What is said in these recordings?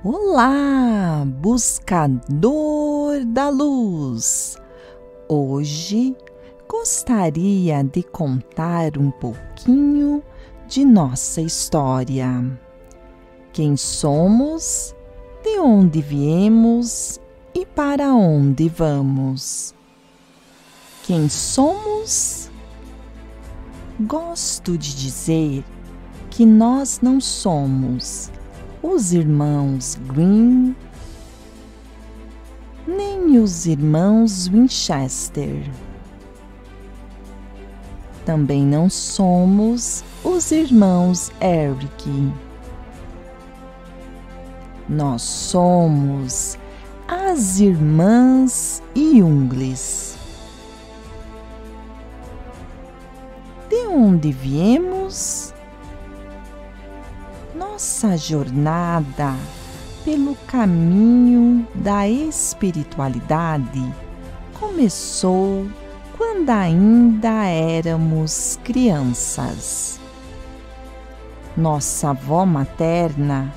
Olá, buscador da luz! Hoje gostaria de contar um pouquinho de nossa história. Quem somos, de onde viemos e para onde vamos. Quem somos? Gosto de dizer que nós não somos os irmãos Grimm, nem os irmãos Winchester. Também não somos os irmãos Eric. Nós somos as irmãs Jungles. De onde viemos? Nossa jornada pelo caminho da espiritualidade começou quando ainda éramos crianças. Nossa avó materna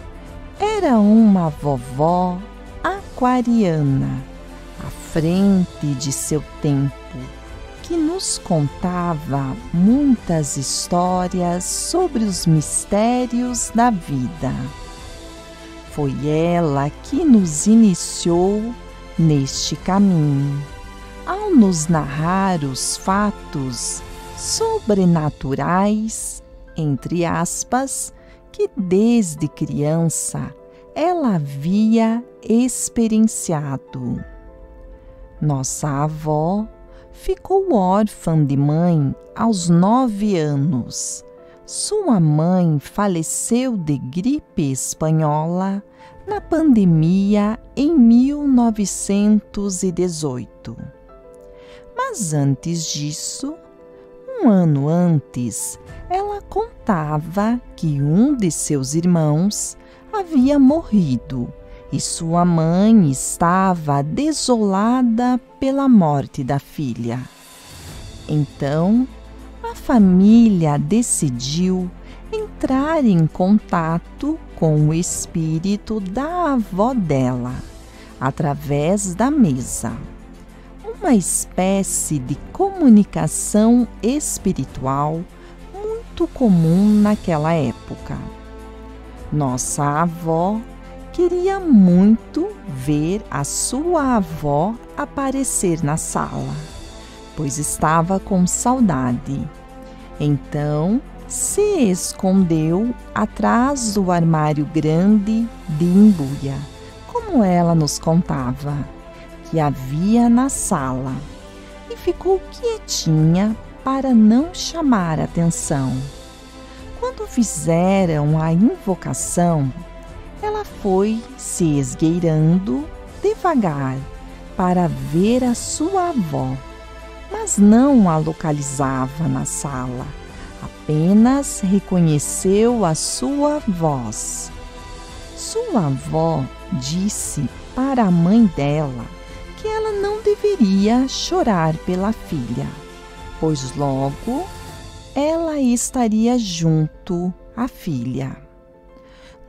era uma vovó aquariana, à frente de seu tempo, que nos contava muitas histórias sobre os mistérios da vida. Foi ela que nos iniciou neste caminho, ao nos narrar os fatos sobrenaturais, entre aspas, que desde criança ela havia experienciado. Nossa avó ficou órfã de mãe aos 9 anos. Sua mãe faleceu de gripe espanhola na pandemia em 1918. Mas antes disso, um ano antes, ela contava que um de seus irmãos havia morrido e sua mãe estava desolada pela morte da filha. Então, a família decidiu entrar em contato com o espírito da avó dela, através da mesa. Uma espécie de comunicação espiritual muito comum naquela época. Nossa avó queria muito ver a sua avó aparecer na sala, pois estava com saudade. Então, se escondeu atrás do armário grande de embuia, como ela nos contava, que havia na sala, e ficou quietinha para não chamar atenção. Quando fizeram a invocação, ela foi se esgueirando devagar para ver a sua avó, mas não a localizava na sala, apenas reconheceu a sua voz. Sua avó disse para a mãe dela que ela não deveria chorar pela filha, pois logo ela estaria junto à filha.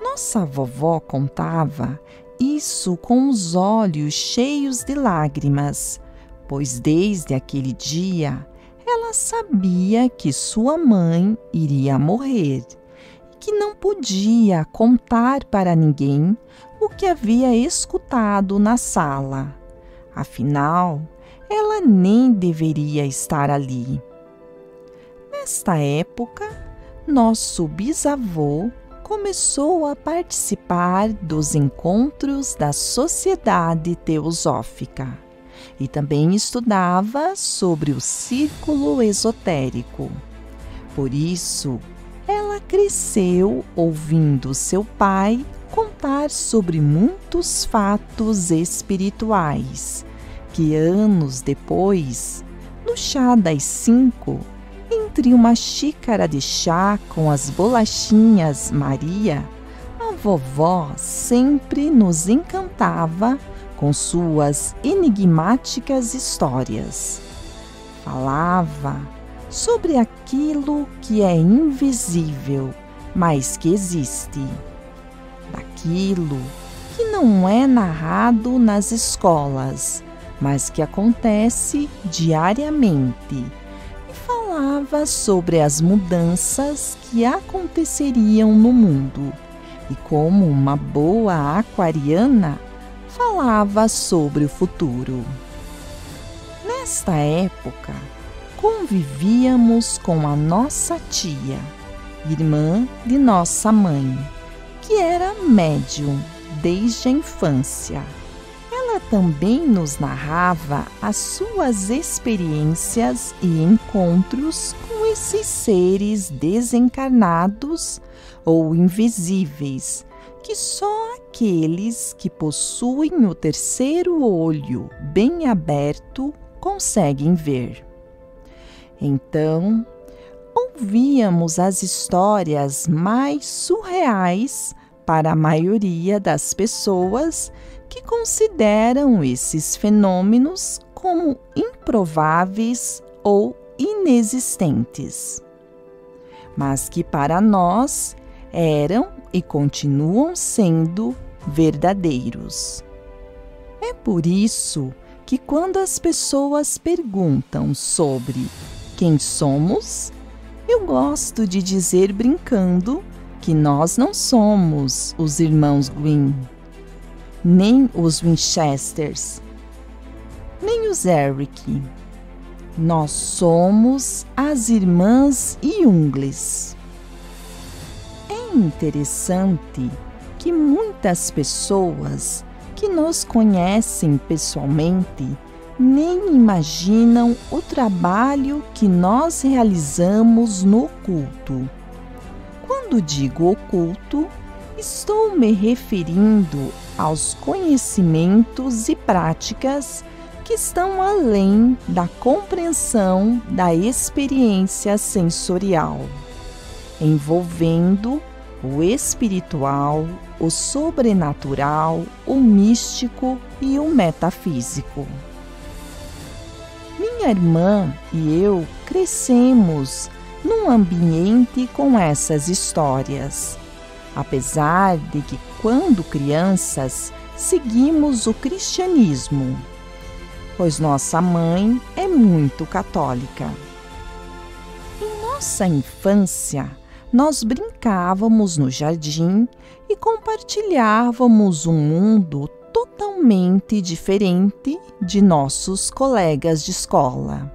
Nossa vovó contava isso com os olhos cheios de lágrimas, pois desde aquele dia ela sabia que sua mãe iria morrer e que não podia contar para ninguém o que havia escutado na sala. Afinal, ela nem deveria estar ali. Nesta época, nosso bisavô começou a participar dos encontros da Sociedade Teosófica e também estudava sobre o círculo esotérico. Por isso, ela cresceu ouvindo seu pai contar sobre muitos fatos espirituais, que anos depois, no chá das 5, entre uma xícara de chá com as bolachinhas Maria, a vovó sempre nos encantava com suas enigmáticas histórias. Falava sobre aquilo que é invisível, mas que existe. Daquilo que não é narrado nas escolas, mas que acontece diariamente, e falava sobre as mudanças que aconteceriam no mundo. E como uma boa aquariana, falava sobre o futuro. Nesta época, convivíamos com a nossa tia, irmã de nossa mãe, que era médium desde a infância. Ela também nos narrava as suas experiências e encontros com esses seres desencarnados ou invisíveis, que só aqueles que possuem o terceiro olho bem aberto conseguem ver. Então, ouvíamos as histórias mais surreais para a maioria das pessoas que consideram esses fenômenos como improváveis ou inexistentes, mas que para nós eram e continuam sendo verdadeiros. É por isso que quando as pessoas perguntam sobre quem somos, eu gosto de dizer brincando que nós não somos os irmãos Green, nem os Winchesters, nem os Eric. Nós somos as irmãs Youngles. É interessante que muitas pessoas que nos conhecem pessoalmente nem imaginam o trabalho que nós realizamos no oculto. Quando digo oculto, estou me referindo aos conhecimentos e práticas que estão além da compreensão da experiência sensorial, envolvendo o espiritual, o sobrenatural, o místico e o metafísico. Minha irmã e eu crescemos num ambiente com essas histórias, apesar de que, quando crianças, seguimos o cristianismo, pois nossa mãe é muito católica. Em nossa infância, nós brincávamos no jardim e compartilhávamos um mundo totalmente diferente de nossos colegas de escola.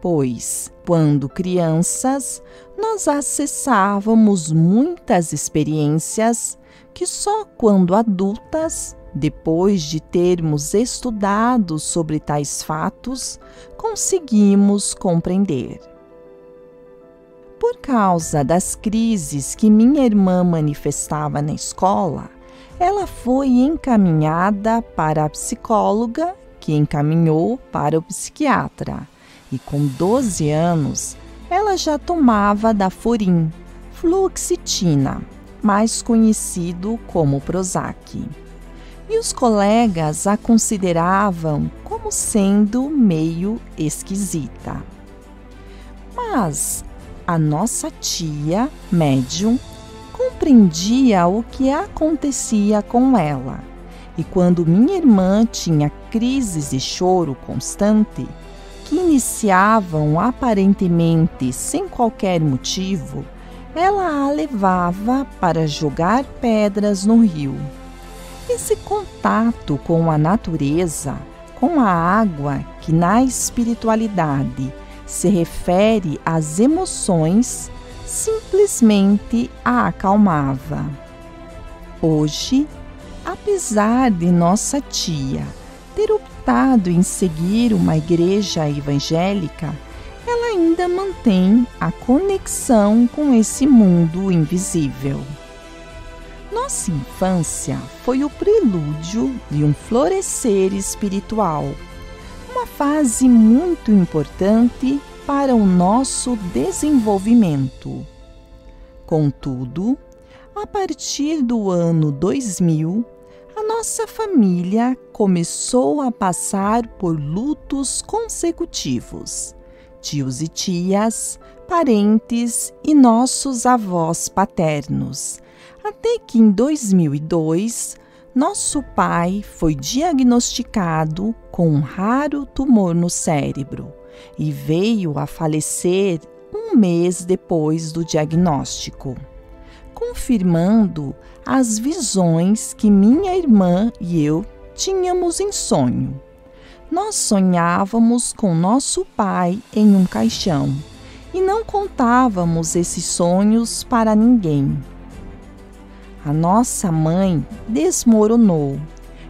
Pois, quando crianças, nós acessávamos muitas experiências que só quando adultas, depois de termos estudado sobre tais fatos, conseguimos compreender. Por causa das crises que minha irmã manifestava na escola, ela foi encaminhada para a psicóloga, que encaminhou para o psiquiatra, e com 12 anos ela já tomava Daforin, fluoxetina, mais conhecido como Prozac. E os colegas a consideravam como sendo meio esquisita. Mas a nossa tia, médium, compreendia o que acontecia com ela, e quando minha irmã tinha crises de choro constante, que iniciavam aparentemente sem qualquer motivo, ela a levava para jogar pedras no rio. Esse contato com a natureza, com a água, que na espiritualidade se refere às emoções, simplesmente a acalmava. Hoje, apesar de nossa tia ter optado em seguir uma igreja evangélica, ela ainda mantém a conexão com esse mundo invisível. Nossa infância foi o prelúdio de um florescer espiritual, uma fase muito importante para o nosso desenvolvimento. Contudo, a partir do ano 2000, a nossa família começou a passar por lutos consecutivos. Tios e tias, parentes e nossos avós paternos, até que em 2002 Nosso pai foi diagnosticado com um raro tumor no cérebro e veio a falecer um mês depois do diagnóstico, confirmando as visões que minha irmã e eu tínhamos em sonho. Nós sonhávamos com nosso pai em um caixão e não contávamos esses sonhos para ninguém. A nossa mãe desmoronou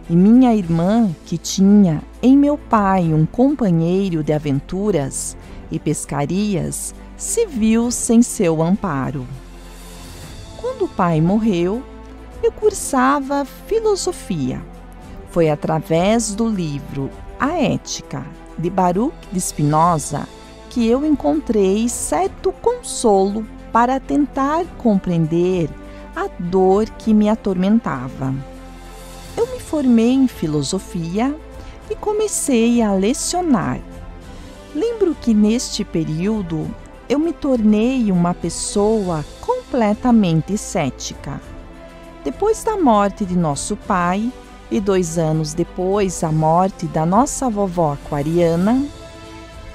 e minha irmã, que tinha em meu pai um companheiro de aventuras e pescarias, se viu sem seu amparo. Quando o pai morreu, eu cursava filosofia. Foi através do livro A Ética, de Baruch de Spinoza, que eu encontrei certo consolo para tentar compreender a dor que me atormentava. Eu me formei em filosofia e comecei a lecionar. Lembro que neste período eu me tornei uma pessoa completamente cética. Depois da morte de nosso pai e 2 anos depois a morte da nossa vovó aquariana,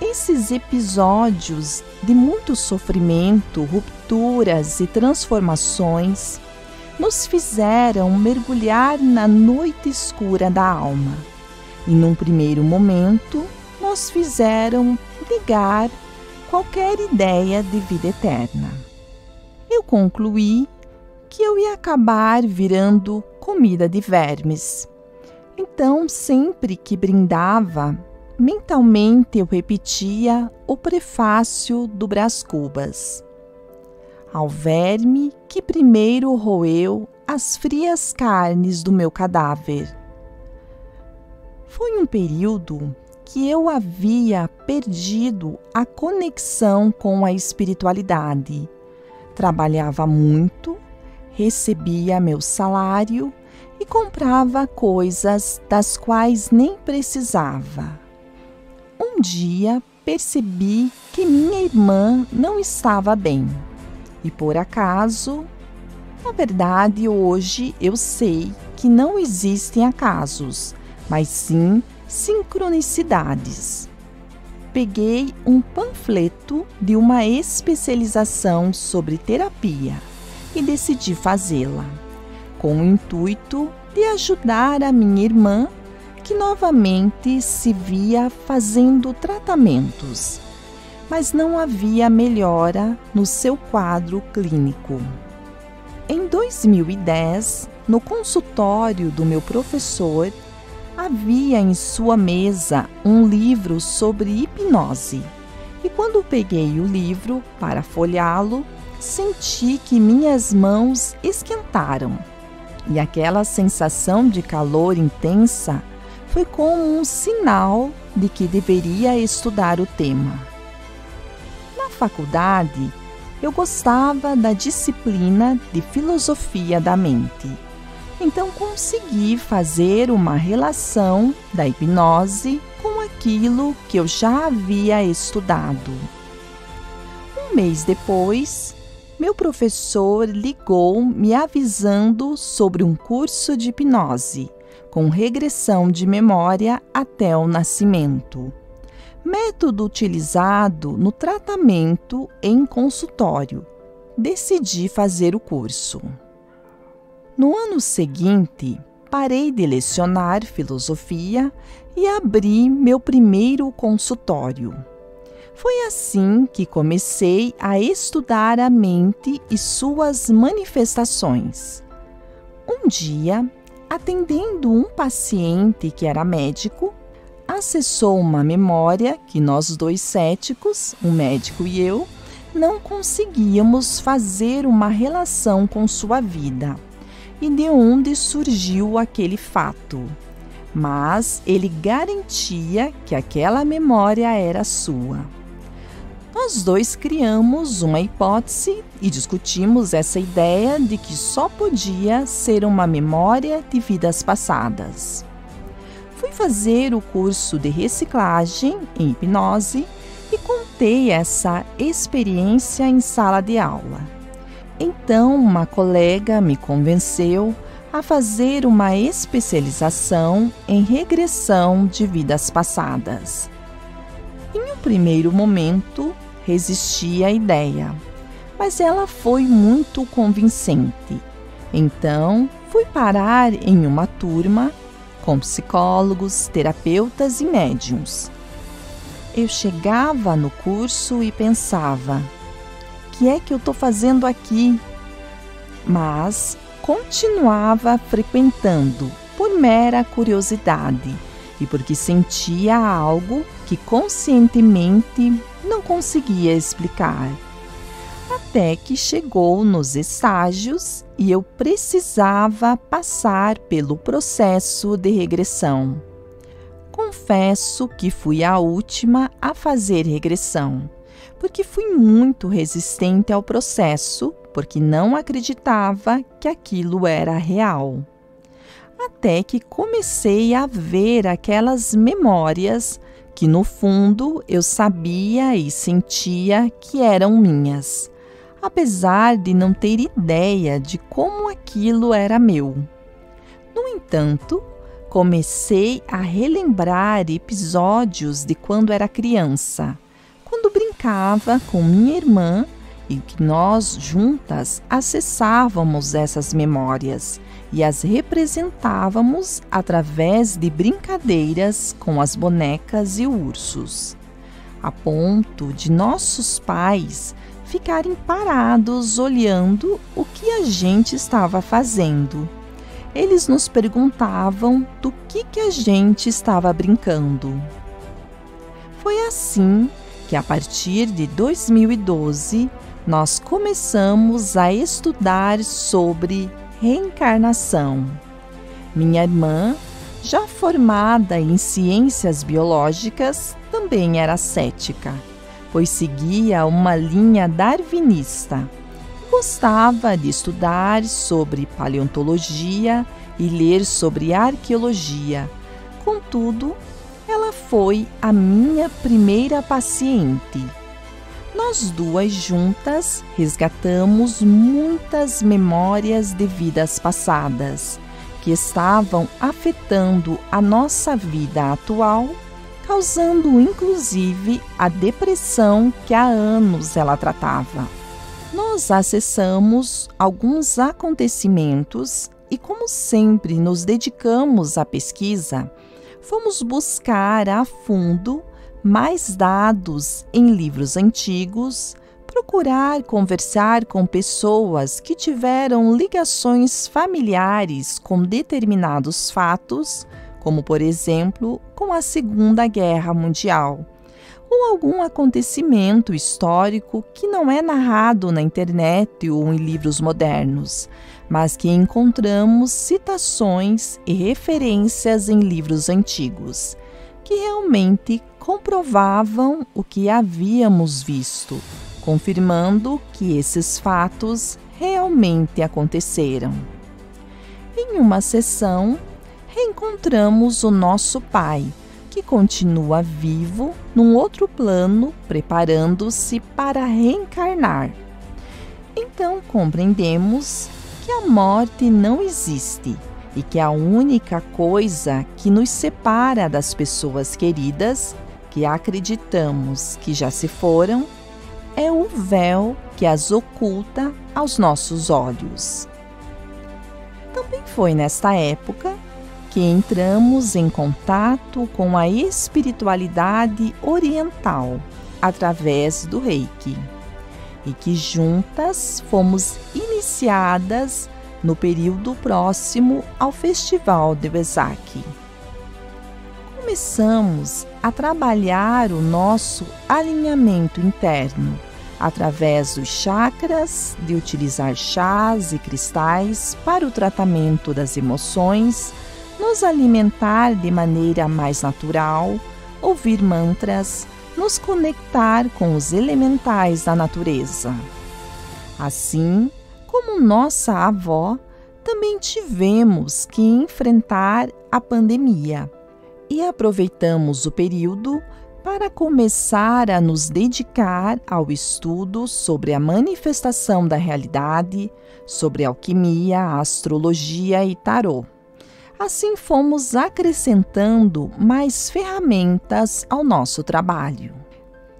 esses episódios de muito sofrimento, rupturas e transformações nos fizeram mergulhar na noite escura da alma e, num primeiro momento, nos fizeram negar qualquer ideia de vida eterna. Eu concluí que eu ia acabar virando comida de vermes. Então, sempre que brindava, mentalmente eu repetia o prefácio do Brás Cubas. Ao verme que primeiro roeu as frias carnes do meu cadáver. Foi um período que eu havia perdido a conexão com a espiritualidade. Trabalhava muito, recebia meu salário e comprava coisas das quais nem precisava. Um dia percebi que minha irmã não estava bem. E por acaso, na verdade, hoje eu sei que não existem acasos, mas sim sincronicidades. Peguei um panfleto de uma especialização sobre terapia e decidi fazê-la, com o intuito de ajudar a minha irmã, que novamente se via fazendo tratamentos, mas não havia melhora no seu quadro clínico. Em 2010, no consultório do meu professor, havia em sua mesa um livro sobre hipnose. E quando peguei o livro para folheá-lo, senti que minhas mãos esquentaram. E aquela sensação de calor intensa foi como um sinal de que deveria estudar o tema. Na faculdade, eu gostava da disciplina de filosofia da mente. Então consegui fazer uma relação da hipnose com aquilo que eu já havia estudado. Um mês depois, meu professor ligou me avisando sobre um curso de hipnose, com regressão de memória até o nascimento. Método utilizado no tratamento em consultório. Decidi fazer o curso. No ano seguinte, parei de lecionar filosofia e abri meu primeiro consultório. Foi assim que comecei a estudar a mente e suas manifestações. Um dia, atendendo um paciente que era médico, acessou uma memória que nós dois céticos, um médico e eu, não conseguíamos fazer uma relação com sua vida e de onde surgiu aquele fato. Mas ele garantia que aquela memória era sua. Nós dois criamos uma hipótese e discutimos essa ideia de que só podia ser uma memória de vidas passadas. Fui fazer o curso de reciclagem em hipnose e contei essa experiência em sala de aula. Então, uma colega me convenceu a fazer uma especialização em regressão de vidas passadas. Em um primeiro momento, resisti à ideia, mas ela foi muito convincente. Então, fui parar em uma turma com psicólogos, terapeutas e médiuns. Eu chegava no curso e pensava: o que é que eu estou fazendo aqui? Mas continuava frequentando por mera curiosidade e porque sentia algo que conscientemente não conseguia explicar. Até que chegou nos estágios e eu precisava passar pelo processo de regressão. Confesso que fui a última a fazer regressão, porque fui muito resistente ao processo, porque não acreditava que aquilo era real. Até que comecei a ver aquelas memórias que, no fundo, eu sabia e sentia que eram minhas, apesar de não ter ideia de como aquilo era meu. No entanto, comecei a relembrar episódios de quando era criança, quando brincava com minha irmã e que nós juntas acessávamos essas memórias e as representávamos através de brincadeiras com as bonecas e ursos, a ponto de nossos pais ficarem parados olhando o que a gente estava fazendo. Eles nos perguntavam do que a gente estava brincando. Foi assim que, a partir de 2012, nós começamos a estudar sobre reencarnação. Minha irmã, já formada em ciências biológicas, também era cética, pois seguia uma linha darwinista. Gostava de estudar sobre paleontologia e ler sobre arqueologia. Contudo, ela foi a minha primeira paciente. Nós duas juntas resgatamos muitas memórias de vidas passadas que estavam afetando a nossa vida atual, causando inclusive a depressão que há anos ela tratava. Nós acessamos alguns acontecimentos e, como sempre nos dedicamos à pesquisa, fomos buscar a fundo mais dados em livros antigos, procurar conversar com pessoas que tiveram ligações familiares com determinados fatos, como, por exemplo, com a Segunda Guerra Mundial, ou algum acontecimento histórico que não é narrado na internet ou em livros modernos, mas que encontramos citações e referências em livros antigos, que realmente comprovavam o que havíamos visto, confirmando que esses fatos realmente aconteceram. Em uma sessão, reencontramos o nosso pai, que continua vivo num outro plano, preparando-se para reencarnar. Então compreendemos que a morte não existe e que a única coisa que nos separa das pessoas queridas, que acreditamos que já se foram, é o véu que as oculta aos nossos olhos. Também foi nesta época que entramos em contato com a espiritualidade oriental através do Reiki e que juntas fomos iniciadas no período próximo ao Festival de Wesak. Começamos a trabalhar o nosso alinhamento interno através dos chakras, de utilizar chás e cristais para o tratamento das emoções, nos alimentar de maneira mais natural, ouvir mantras, nos conectar com os elementais da natureza. Assim como nossa avó, também tivemos que enfrentar a pandemia e aproveitamos o período para começar a nos dedicar ao estudo sobre a manifestação da realidade, sobre alquimia, astrologia e tarô. Assim fomos acrescentando mais ferramentas ao nosso trabalho.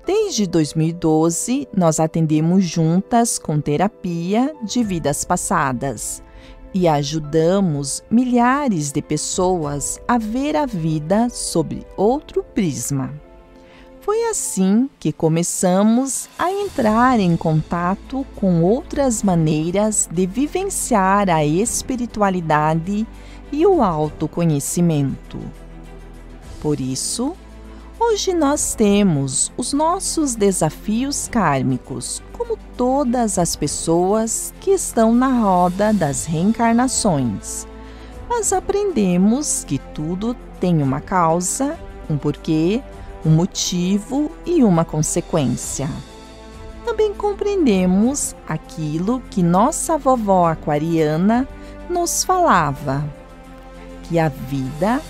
Desde 2012, nós atendemos juntas com terapia de vidas passadas e ajudamos milhares de pessoas a ver a vida sob outro prisma. Foi assim que começamos a entrar em contato com outras maneiras de vivenciar a espiritualidade e o autoconhecimento. Por isso, hoje nós temos os nossos desafios kármicos, como todas as pessoas que estão na roda das reencarnações. Mas aprendemos que tudo tem uma causa, um porquê, um motivo e uma consequência. Também compreendemos aquilo que nossa vovó aquariana nos falava, que a vida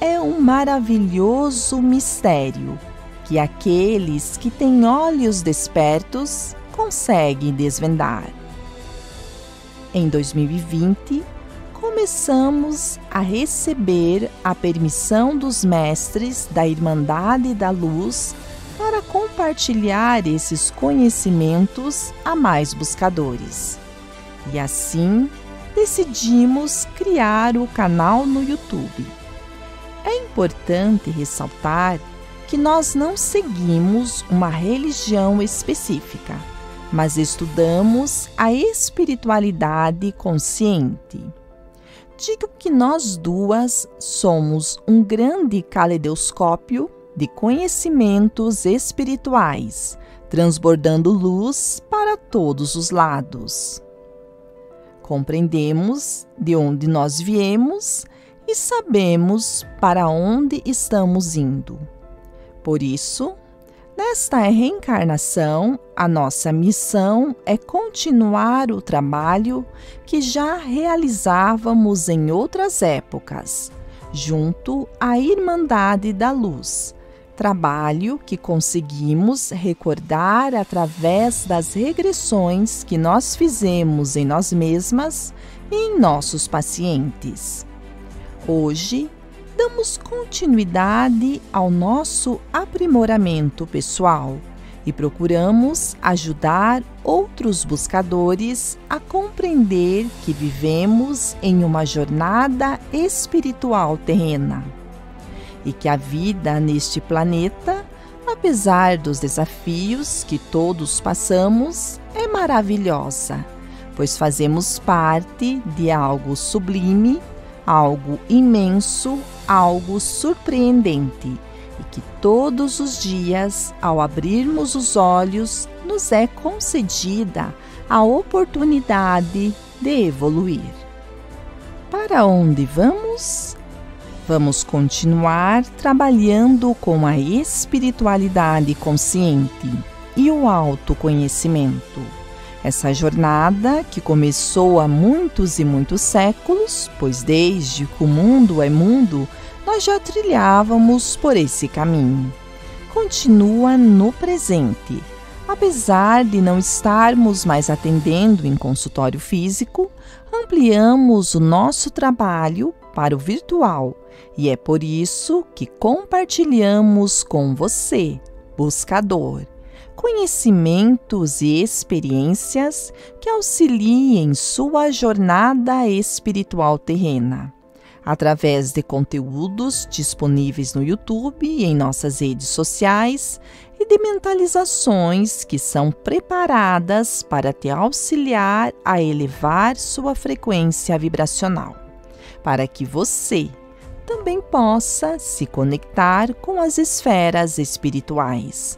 é um maravilhoso mistério que aqueles que têm olhos despertos conseguem desvendar. Em 2020, começamos a receber a permissão dos mestres da Irmandade da Luz para compartilhar esses conhecimentos a mais buscadores. E assim, decidimos criar o canal no YouTube. É importante ressaltar que nós não seguimos uma religião específica, mas estudamos a espiritualidade consciente. Digo que nós duas somos um grande caleidoscópio de conhecimentos espirituais, transbordando luz para todos os lados. Compreendemos de onde nós viemos e sabemos para onde estamos indo. Por isso, nesta reencarnação, a nossa missão é continuar o trabalho que já realizávamos em outras épocas, junto à Irmandade da Luz, trabalho que conseguimos recordar através das regressões que nós fizemos em nós mesmas e em nossos pacientes. Hoje, damos continuidade ao nosso aprimoramento pessoal e procuramos ajudar outros buscadores a compreender que vivemos em uma jornada espiritual terrena e que a vida neste planeta, apesar dos desafios que todos passamos, é maravilhosa, pois fazemos parte de algo sublime, algo imenso, algo surpreendente e que todos os dias, ao abrirmos os olhos, nos é concedida a oportunidade de evoluir. Para onde vamos? Vamos continuar trabalhando com a espiritualidade consciente e o autoconhecimento. Essa jornada que começou há muitos e muitos séculos, pois desde que o mundo é mundo, nós já trilhávamos por esse caminho. Continua no presente. Apesar de não estarmos mais atendendo em consultório físico, ampliamos o nosso trabalho para o virtual e é por isso que compartilhamos com você, buscador, conhecimentos e experiências que auxiliem sua jornada espiritual terrena, através de conteúdos disponíveis no YouTube e em nossas redes sociais e de mentalizações que são preparadas para te auxiliar a elevar sua frequência vibracional, para que você também possa se conectar com as esferas espirituais.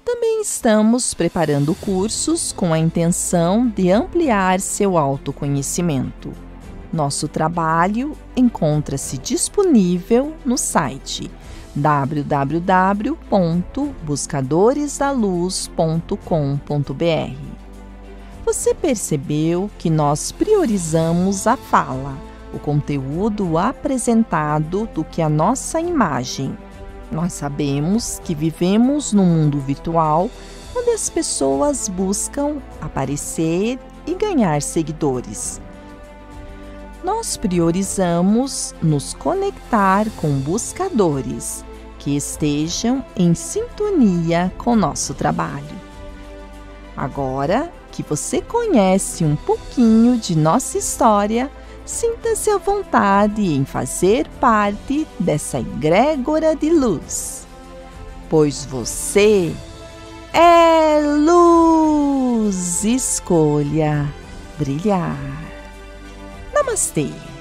Também estamos preparando cursos com a intenção de ampliar seu autoconhecimento. Nosso trabalho encontra-se disponível no site www.buscadoresdaluz.com.br. Você percebeu que nós priorizamos a fala, o conteúdo apresentado do que a nossa imagem. Nós sabemos que vivemos num mundo virtual onde as pessoas buscam aparecer e ganhar seguidores. Nós priorizamos nos conectar com buscadores que estejam em sintonia com nosso trabalho. Agora que você conhece um pouquinho de nossa história, sinta-se à vontade em fazer parte dessa egrégora de luz, pois você é luz. Escolha brilhar. Namastê!